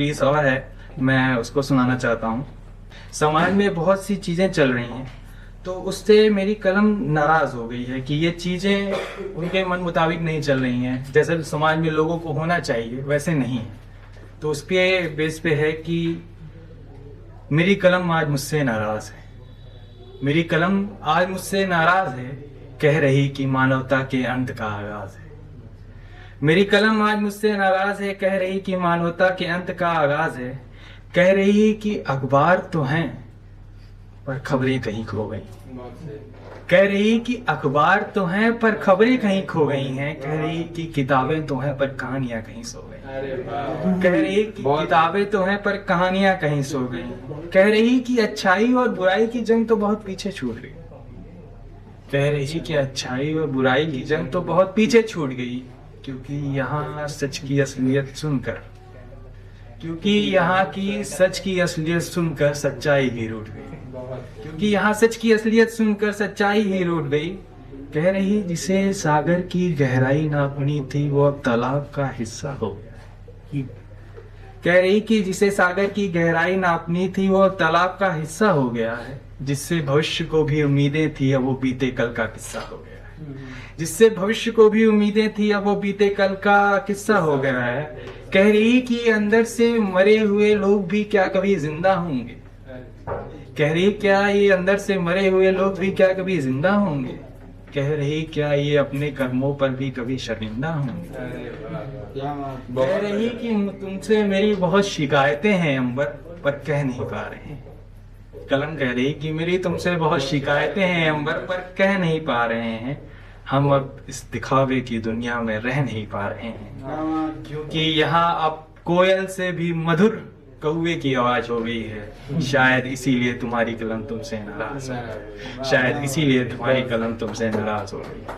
Piece और है, मैं उसको सुनाना चाहता हूँ। समाज में बहुत सी चीज़ें चल रही हैं, तो उससे मेरी कलम नाराज़ हो गई है कि ये चीज़ें उनके मन मुताबिक नहीं चल रही हैं, जैसे समाज में लोगों को होना चाहिए वैसे नहीं है। तो उसके बेस पे है कि मेरी कलम आज मुझसे नाराज़ है। मेरी कलम आज मुझसे नाराज़ है, कह रही कि मानवता के अंत का आगाज़ है। मेरी कलम आज मुझसे नाराज़ है, कह रही कि मानवता के अंत का आगाज़ है। कह रही कि अखबार तो हैं पर खबरें कहीं खो गई। कह रही कि अखबार तो हैं पर खबरें कहीं खो गई हैं। कह रही कि किताबें तो हैं पर कहानियां कहीं सो गई। कह रही कि किताबें तो हैं पर कहानियां कहीं सो गई। कह रही कि अच्छाई और बुराई की जंग तो बहुत पीछे छूट गई। कह रही कि अच्छाई और बुराई की जंग तो बहुत पीछे छूट गई, क्योंकि यहाँ सच की असलियत सुनकर क्योंकि यहाँ की सच की असलियत सुनकर सच्चाई ही रूठ गई। क्योंकि यहाँ सच की असलियत सुनकर सच्चाई ही रूठ गई। कह रही जिसे सागर की गहराई नापनी थी वो अब तालाब का हिस्सा हो गया। कह रही कि जिसे सागर की गहराई नापनी थी वो अब तालाब का हिस्सा हो गया है। जिससे भविष्य को भी उम्मीदें थी अब वो बीते कल का किस्सा हो गया है। जिससे भविष्य को भी उम्मीदें थी अब वो बीते कल का किस्सा हो गया है। कह रही कि अंदर से मरे हुए लोग भी क्या कभी जिंदा होंगे। कह रही क्या ये अंदर से मरे हुए लोग भी क्या कभी जिंदा होंगे। कह रही क्या ये अपने कर्मों पर भी कभी शर्मिंदा होंगे। कह रही कि तुमसे मेरी बहुत शिकायतें हैं अंबर, पर कह नहीं पा रहे हैं। कलम कह रही कि मेरी तुमसे बहुत शिकायतें हैं अंबर, पर कह नहीं पा रहे हैं। हम अब इस दिखावे की दुनिया में रह नहीं पा रहे हैं, क्योंकि यहाँ अब कोयल से भी मधुर कौवे की आवाज हो गई है। शायद इसीलिए तुम्हारी कलम तुमसे नाराज हो गई। शायद इसीलिए तुम्हारी कलम तुमसे नाराज हो गई।